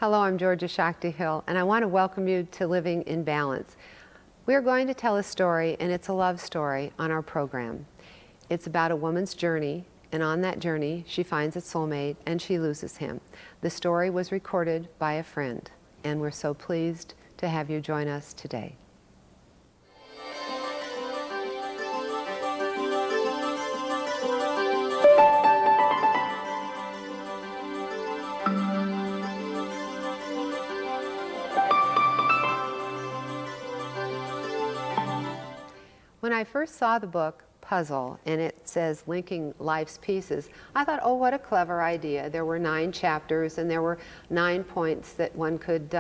Hello, I'm Georgia Shakti-Hill, and I want to welcome you to Living in Balance. We're going to tell a story, and it's a love story on our program. It's about a woman's journey, and on that journey, she finds a soulmate, and she loses him. The story was recorded by a friend, and we're so pleased to have you join us today. When I first saw the book, Puzzle, and it says linking life's pieces, I thought, oh, what a clever idea. There were 9 chapters, and there were 9 points that one could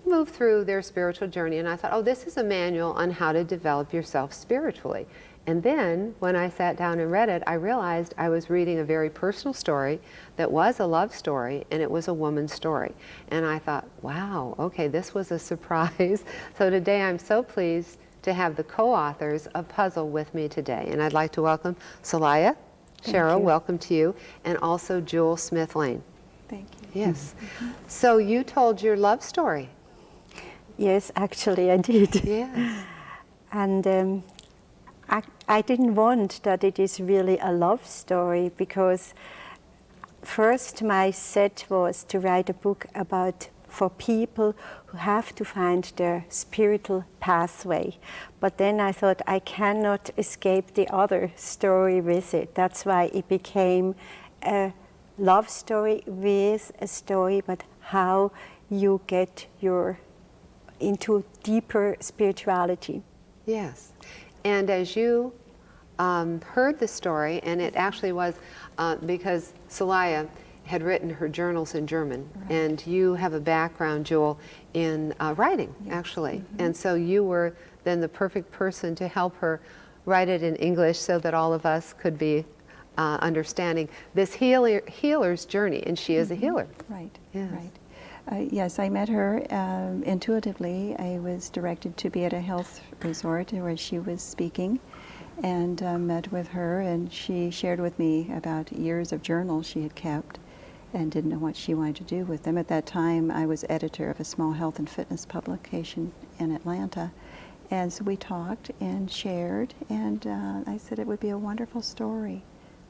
move through their spiritual journey. And I thought, oh, this is a manual on how to develop yourself spiritually. And then, when I sat down and read it, I realized I was reading a very personal story that was a love story, and it was a woman's story. And I thought, wow, okay, this was a surprise. So today I'm so pleased to have the co-authors of Puzzle with me today. And I'd like to welcome Solaya. Schero, welcome to you, and also Jewel Smith-Lane. Thank you. Yes. So you told your love story. Yes, actually I did. Yes. And I didn't want that it is really a love story, because first my set was to write a book for people who have to find their spiritual pathway. But then I thought I cannot escape the other story with it. That's why it became a love story with a story about how you get into deeper spirituality. Yes. And as you heard the story, and it actually was because Solaya had written her journals in German, right. And you have a background, Jewel, in writing, actually. And so you were then the perfect person to help her write it in English so that all of us could be understanding this healer's journey, and she is a healer. Right, yes. Right. Yes, I met her intuitively. I was directed to be at a health resort where she was speaking, and met with her, and she shared with me about years of journals she had kept and didn't know what she wanted to do with them. At that time, I was editor of a small health and fitness publication in Atlanta. And so we talked and shared, and I said it would be a wonderful story.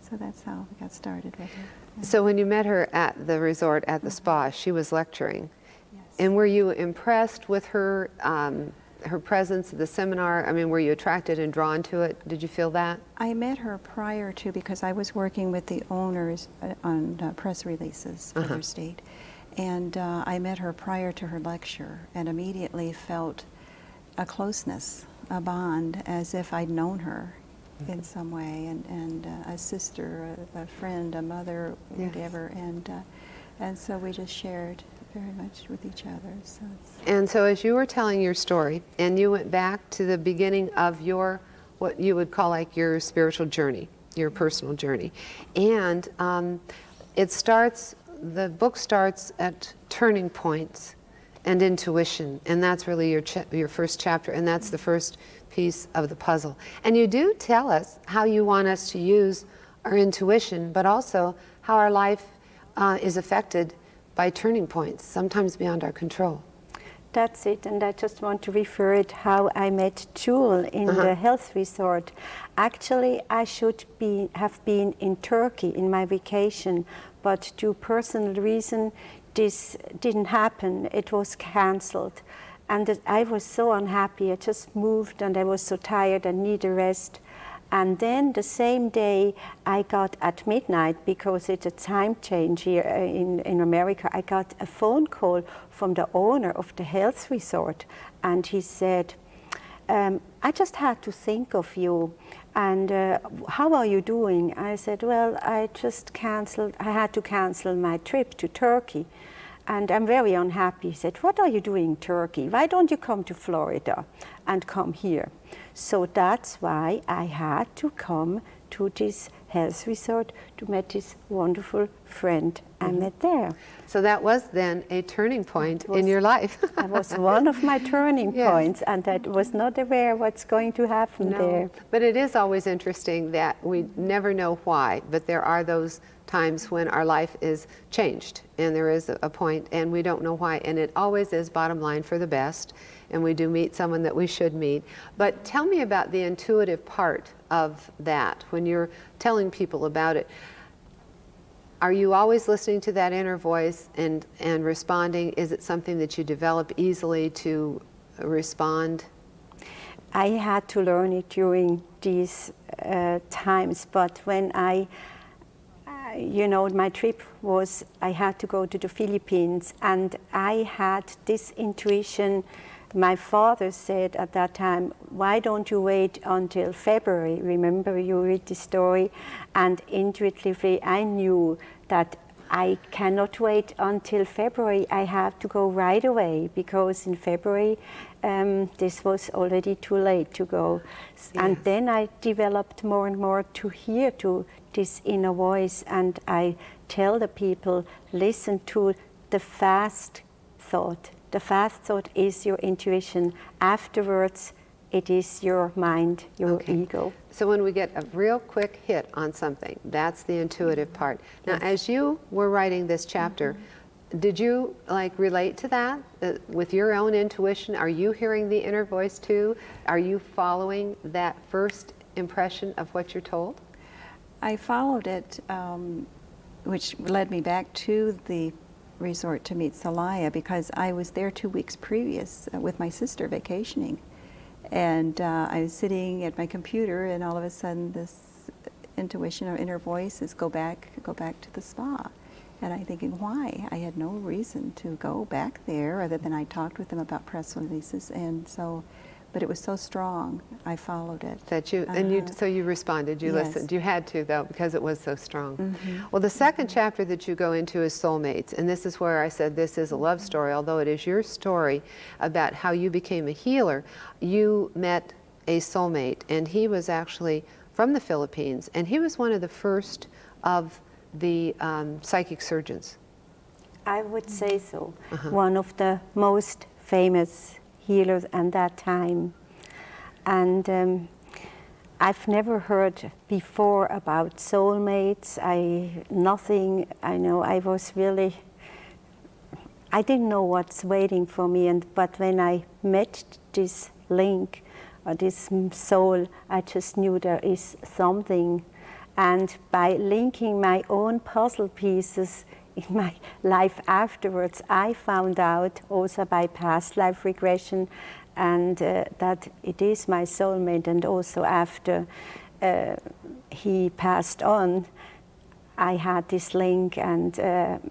So that's how we got started with her. Yeah. So when you met her at the resort, at the spa, she was lecturing. Yes. And were you impressed with her her presence at the seminar? I mean, were you attracted and drawn to it? Did you feel that? I met her prior to, because I was working with the owners on press releases for their state. And I met her prior to her lecture and immediately felt a closeness, a bond, as if I'd known her in some way, and a sister, a friend, a mother, whatever. And so we just shared very much with each other. And so as you were telling your story, and you went back to the beginning of your, what you would call like your spiritual journey, your personal journey, and the book starts at turning points and intuition, and that's really your first chapter, and that's the first piece of the puzzle. And you do tell us how you want us to use our intuition, but also how our life is affected by turning points, sometimes beyond our control. That's it, and I just want to refer it how I met Jewel in the health resort. Actually, I should have been in Turkey in my vacation, but due personal reason, this didn't happen. It was cancelled, and I was so unhappy. I just moved, and I was so tired and needed rest. And then the same day, I got at midnight, because it's a time change here in America, I got a phone call from the owner of the health resort. And he said, I just had to think of you. And how are you doing? I said, well, I had to cancel my trip to Turkey. And I'm very unhappy. He said, what are you doing in Turkey? Why don't you come to Florida and come here? So that's why I had to come to this health resort to meet this wonderful friend I met there. So that was then a turning point in your life. That was one of my turning points, and I was not aware what's going to happen there. But it is always interesting that we never know why, but there are those times when our life is changed, and there is a point, and we don't know why, and it always is, bottom line, for the best, and we do meet someone that we should meet. But tell me about the intuitive part of that, when you're telling people about it. Are you always listening to that inner voice and responding? Is it something that you develop easily to respond? I had to learn it during these times, but when my trip was, I had to go to the Philippines, and I had this intuition. My father said at that time, why don't you wait until February? Remember, you read the story, and intuitively I knew that I cannot wait until February. I have to go right away, because in February this was already too late to go. Yes. And then I developed more and more to hear to this inner voice, and I tell the people, listen to the fast thought. The fast thought is your intuition. Afterwards, it is your mind, your ego. So when we get a real quick hit on something, that's the intuitive part. Now, as you were writing this chapter, did you relate to that with your own intuition? Are you hearing the inner voice too? Are you following that first impression of what you're told? I followed it, which led me back to the resort to meet Solaya, because I was there 2 weeks previous with my sister vacationing. And I was sitting at my computer, and all of a sudden this intuition or inner voice is go back to the spa. And I'm thinking, why? I had no reason to go back there other than I talked with them about press releases. And so, but it was so strong, I followed it. That you, and so you responded, you listened. You had to, though, because it was so strong. Well, the second chapter that you go into is soulmates. And this is where I said this is a love story, although it is your story about how you became a healer. You met a soulmate, and he was actually from the Philippines, and he was one of the first of the psychic surgeons. I would say so. One of the most famous healers at that time. And I've never heard before about soulmates. I didn't know what's waiting for me, but when I met this link, or this soul, I just knew there is something. And by linking my own puzzle pieces in my life afterwards, I found out also by past life regression and that it is my soulmate. And also after he passed on, I had this link, and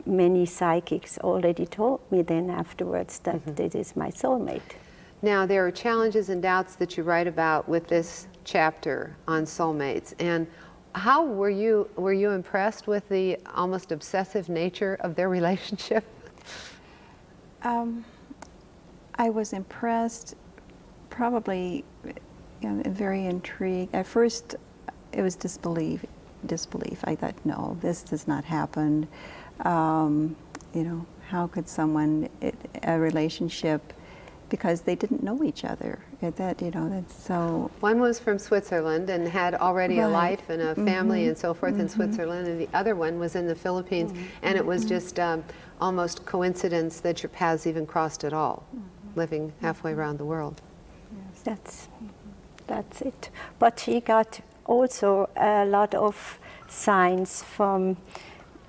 many psychics already told me then afterwards that this is my soulmate. Now, there are challenges and doubts that you write about with this chapter on soulmates. And how were you impressed with the almost obsessive nature of their relationship? I was impressed, probably very intrigued. At first, it was disbelief. I thought, no, this does not happen. How could someone, a relationship, because they didn't know each other. That's so. One was from Switzerland and had already a life and a family and so forth in Switzerland, and the other one was in the Philippines, and it was just almost coincidence that your paths even crossed at all, living halfway around the world. That's it. But she got also a lot of signs from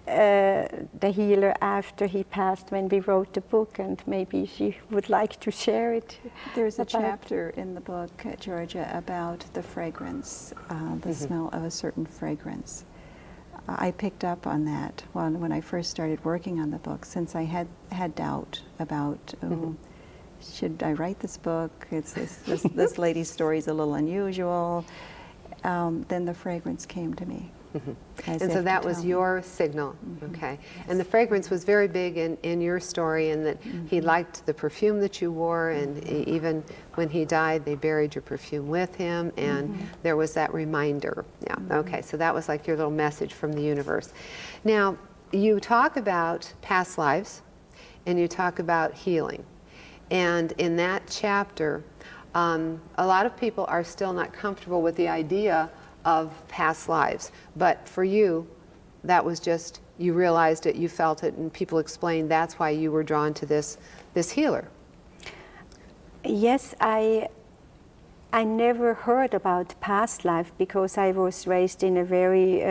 the healer after he passed when we wrote the book, and maybe she would like to share it. There's a chapter in the book, Georgia, about the fragrance, the smell of a certain fragrance. I picked up on that when I first started working on the book, since I had doubt about should I write this book? This lady's story is a little unusual. Then the fragrance came to me. As And if so to that tell was me. your signal, okay. And the fragrance was very big in your story, in that he liked the perfume that you wore, and even when he died, they buried your perfume with him, and there was that reminder. Yeah, okay, so that was like your little message from the universe. Now, you talk about past lives, and you talk about healing. And in that chapter, a lot of people are still not comfortable with the idea of past lives. But for you, that was just, you realized it, you felt it, and people explained that's why you were drawn to this healer. Yes, I never heard about past life because I was raised in a very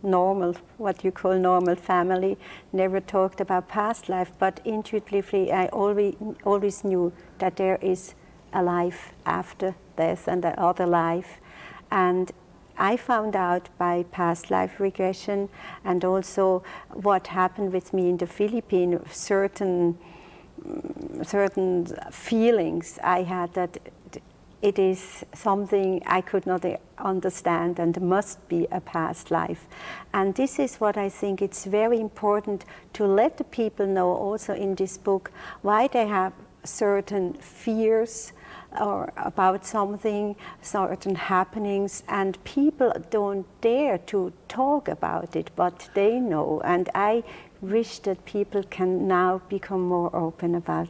normal, what you call normal family, never talked about past life, but intuitively I always knew that there is a life after death and another life. And I found out by past life regression and also what happened with me in the Philippines, certain feelings I had that it is something I could not understand and must be a past life. And this is what I think it's very important to let the people know also in this book why they have certain fears or about something, certain happenings, and people don't dare to talk about it, but they know. And I wish that people can now become more open about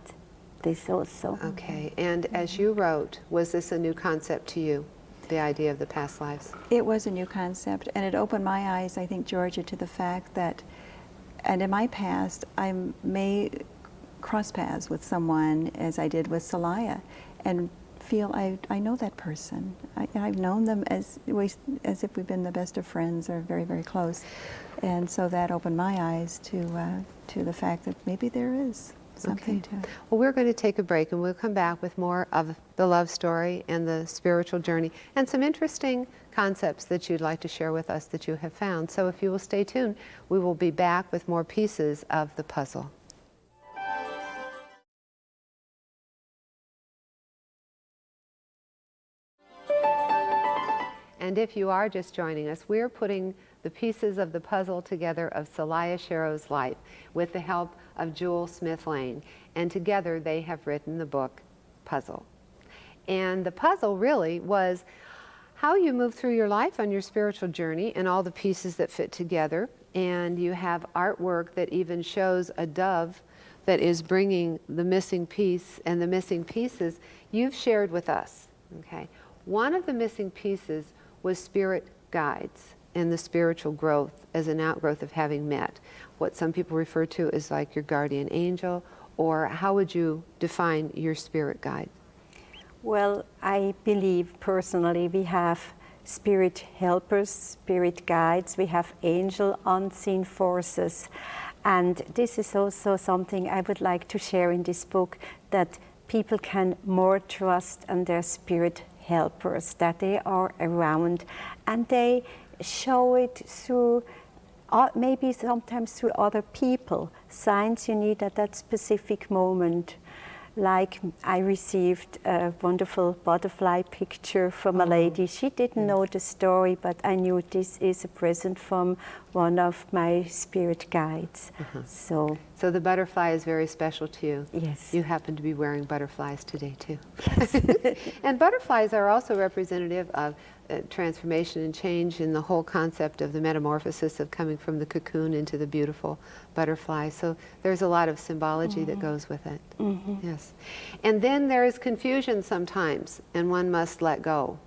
this also. Okay, and as you wrote, was this a new concept to you, the idea of the past lives? It was a new concept, and it opened my eyes, I think, Georgia, to the fact that, and in my past, I may cross paths with someone, as I did with Solaya, and feel I know that person. I've known them as if we've been the best of friends or very, very close. And so that opened my eyes to the fact that maybe there is something to it. Well, we're going to take a break, and we'll come back with more of the love story and the spiritual journey and some interesting concepts that you'd like to share with us that you have found. So if you will stay tuned, we will be back with more pieces of the puzzle. And if you are just joining us, we're putting the pieces of the puzzle together of Solaya Schero's life with the help of Jewel Smith Lane. And together they have written the book Puzzle. And the puzzle really was how you move through your life on your spiritual journey and all the pieces that fit together. And you have artwork that even shows a dove that is bringing the missing piece, and the missing pieces you've shared with us. Okay. One of the missing pieces was spirit guides and the spiritual growth as an outgrowth of having met what some people refer to as like your guardian angel, or how would you define your spirit guide? Well, I believe personally we have spirit helpers, spirit guides, we have angel unseen forces. And this is also something I would like to share in this book, that people can more trust in their spirit helpers, that they are around, and they show it through maybe sometimes through other people, signs you need at that specific moment. Like I received a wonderful butterfly picture from a lady. She didn't know the story, but I knew this is a present from one of my spirit guides. So the butterfly is very special to you. Yes. You happen to be wearing butterflies today too. And butterflies are also representative of transformation and change in the whole concept of the metamorphosis of coming from the cocoon into the beautiful butterfly. So there's a lot of symbology that goes with it. Yes. And then there is confusion sometimes, and one must let go.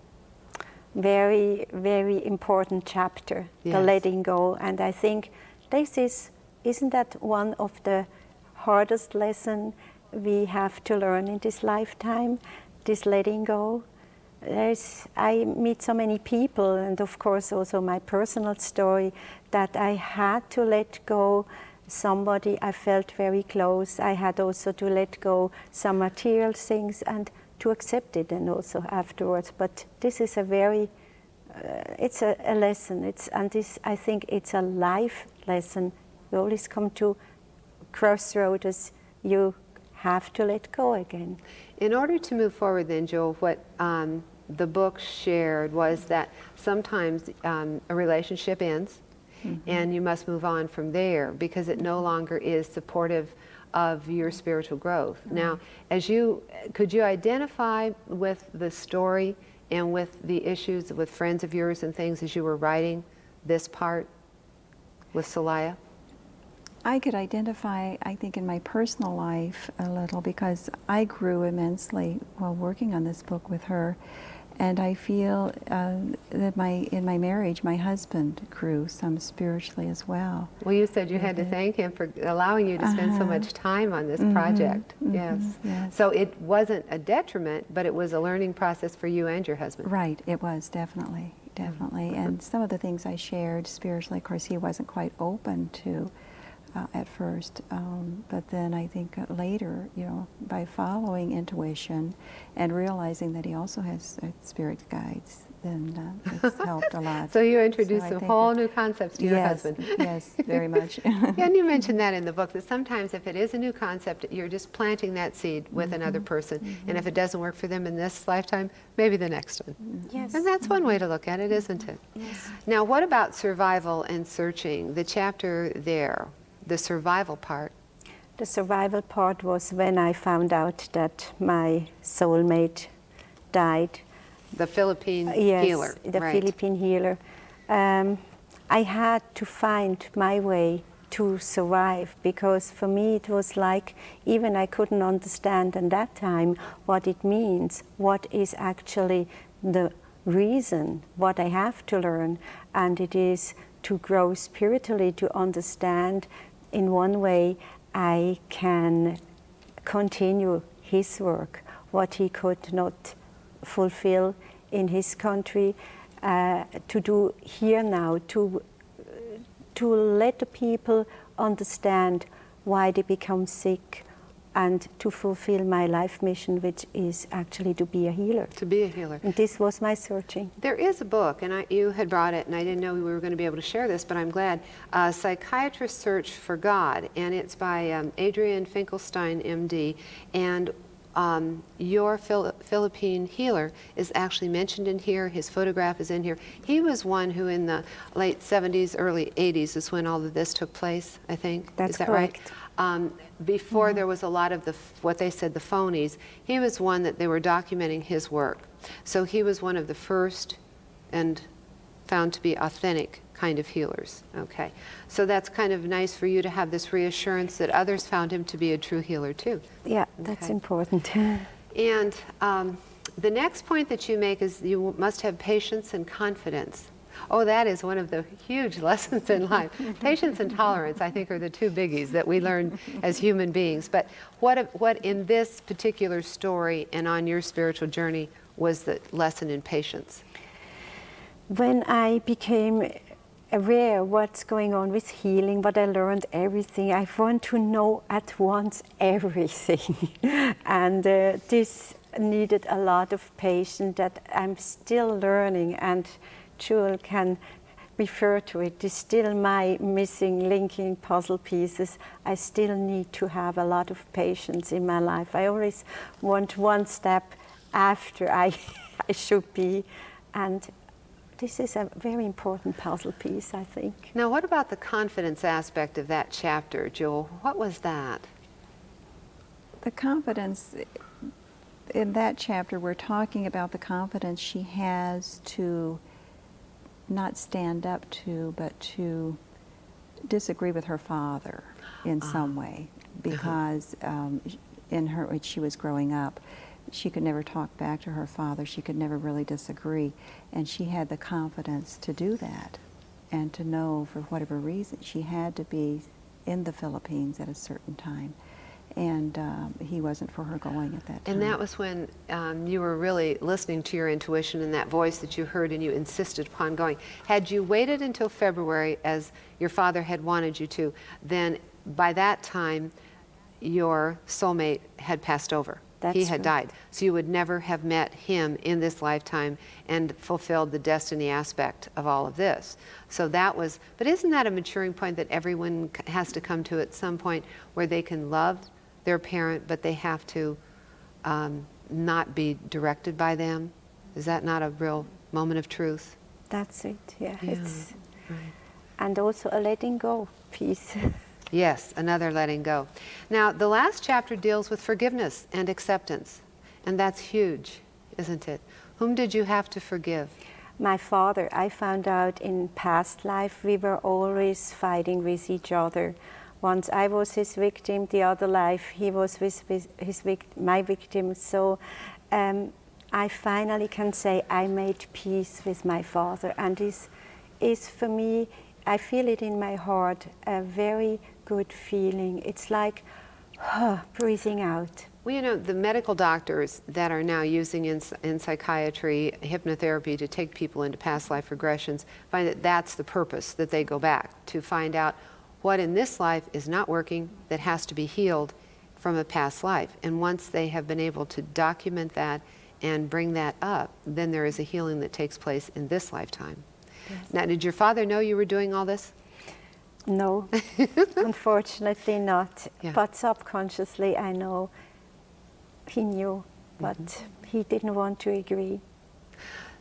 very, very important chapter, the Yes. letting go. And I think isn't that one of the hardest lessons we have to learn in this lifetime, this letting go? I meet so many people, and of course also my personal story, that I had to let go somebody I felt very close. I had also to let go some material things and to accept it, and also afterwards. But this is a very, it's a lesson. I think it's a life lesson. You always come to crossroads. You have to let go again. In order to move forward then, Joel, the book shared was that sometimes a relationship ends and you must move on from there because it no longer is supportive of your spiritual growth. Now, could you identify with the story and with the issues with friends of yours and things as you were writing this part with Solaya? I could identify, I think, in my personal life a little because I grew immensely while working on this book with her. And I feel that in my marriage, my husband grew some spiritually as well. Well, you said you had to thank him for allowing you to spend so much time on this project. Yes. So it wasn't a detriment, but it was a learning process for you and your husband. Right, it was, definitely. And some of the things I shared spiritually, of course, he wasn't quite open to at first, but then I think later, by following intuition and realizing that he also has spirit guides, then it's helped a lot. So you introduced some whole new concepts to your husband. Yes, very much. And you mentioned that in the book, that sometimes if it is a new concept, you're just planting that seed with another person. And if it doesn't work for them in this lifetime, maybe the next one. Yes. And that's one way to look at it, isn't it? Yes. Now, what about survival and searching? The chapter there, the survival part. The survival part was when I found out that my soulmate died. The Philippine Yes, healer. the right. Philippine healer. I had to find my way to survive because for me it was like even I couldn't understand at that time what it means, what is actually the reason, what I have to learn, and it is to grow spiritually, to understand in one way I can continue his work, what he could not fulfill in his country, to do here now, to let the people understand why they become sick and to fulfill my life mission, which is actually to be a healer. To be a healer. And this was my searching. There is a book, and you had brought it, and I didn't know we were going to be able to share this, but I'm glad. Psychiatrist's Search for God, and it's by Adrian Finkelstein, MD, and your Philippine healer is actually mentioned in here. His photograph is in here. He was one who in the late 70s, early 80s is when all of this took place, I think. That's is that correct. right? Before there was a lot of what they said the phonies, he was one that they were documenting his work. So he was one of the first and found to be authentic kind of healers. Okay, so that's kind of nice for you to have this reassurance that others found him to be a true healer too. Yeah, that's Okay. important. And the next point that you make is you must have patience and confidence. Oh, that is one of the huge lessons in life. Patience and tolerance, I think, are the two biggies that we learn as human beings. But what in this particular story and on your spiritual journey was the lesson in patience? When I became aware what's going on with healing, what I learned, everything, I want to know at once everything. And this needed a lot of patience that I'm still learning, and Jewel can refer to it. It's still my missing linking puzzle pieces. I still need to have a lot of patience in my life. I always want one step after I should be, and this is a very important puzzle piece, I think. Now, what about the confidence aspect of that chapter, Jewel? What was that? The confidence in that chapter, we're talking about the confidence she has to not stand up to, but to disagree with her father in some way, because when she was growing up, she could never talk back to her father. She could never really disagree, and she had the confidence to do that, and to know for whatever reason she had to be in the Philippines at a certain time. And he wasn't for her going at that time. And that was when you were really listening to your intuition and that voice that you heard, and you insisted upon going. Had you waited until February, as your father had wanted you to, then by that time your soulmate had passed over. He had died. So you would never have met him in this lifetime and fulfilled the destiny aspect of all of this. So that was, but isn't that a maturing point that everyone has to come to at some point, where they can love their parent, but they have to not be directed by them? Is that not a real moment of truth? That's it, yeah. Yeah, It's, right. and also a letting go piece. Yes, another letting go. Now, the last chapter deals with forgiveness and acceptance, and that's huge, isn't it? Whom did you have to forgive? My father, I found out in past life we were always fighting with each other. Once I was his victim, the other life he was my victim. So I finally can say I made peace with my father, and this is for me, I feel it in my heart, a very good feeling. It's like breathing out. Well, you know, the medical doctors that are now using in psychiatry hypnotherapy to take people into past life regressions find that that's the purpose, that they go back to find out what in this life is not working, that has to be healed from a past life. And once they have been able to document that and bring that up, then there is a healing that takes place in this lifetime. Yes. Now, did your father know you were doing all this? No, unfortunately not. Yeah. But subconsciously I know he knew, but he didn't want to agree.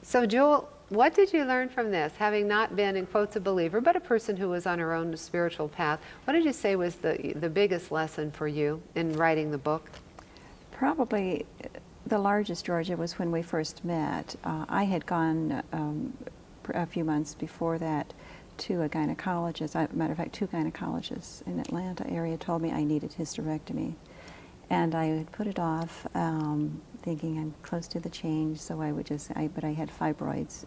So, Jewel, what did you learn from this? Having not been, in quotes, a believer, but a person who was on her own spiritual path, what did you say was the biggest lesson for you in writing the book? Probably the largest, Georgia, was when we first met. I had gone a few months before that to a gynecologist. Matter of fact, 2 gynecologists in Atlanta area told me I needed hysterectomy. And I had put it off, thinking I'm close to the change, so I would but I had fibroids,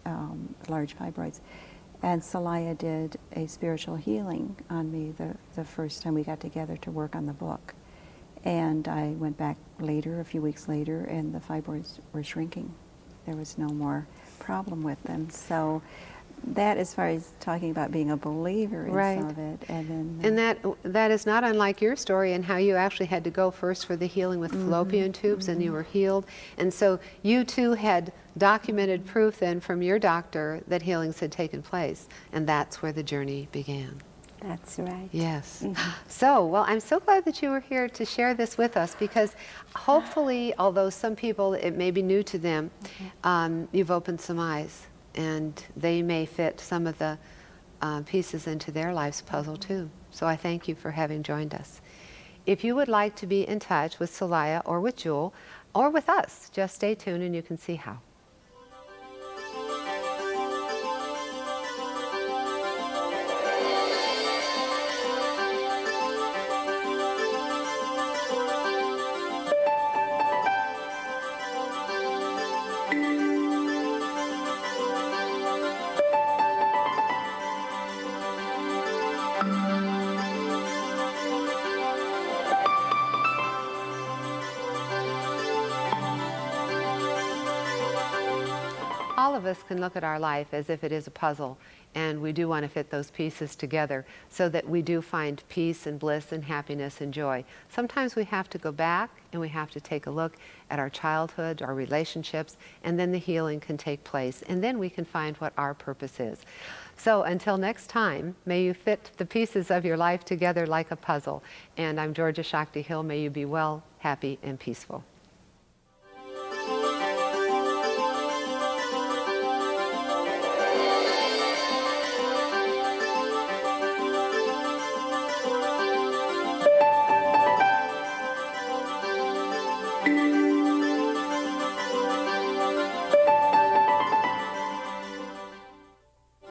large fibroids. And Solaya did a spiritual healing on me the first time we got together to work on the book. And I went back later, a few weeks later, and the fibroids were shrinking. There was no more problem with them. So that, as far as talking about being a believer in Right. some of it, and then And that is not unlike your story and how you actually had to go first for the healing with fallopian tubes and you were healed. And so you too had documented proof then from your doctor that healings had taken place. And that's where the journey began. That's right. Yes. So, well, I'm so glad that you were here to share this with us because hopefully, although some people, it may be new to them, you've opened some eyes and they may fit some of the pieces into their life's puzzle too. So I thank you for having joined us. If you would like to be in touch with Solaya or with Jewel or with us, just stay tuned and you can see how. All of us can look at our life as if it is a puzzle, and we do want to fit those pieces together so that we do find peace and bliss and happiness and joy. Sometimes we have to go back and we have to take a look at our childhood, our relationships, and then the healing can take place, and then we can find what our purpose is. So until next time, may you fit the pieces of your life together like a puzzle. And I'm Georgia Shakti-Hill. May you be well, happy, and peaceful.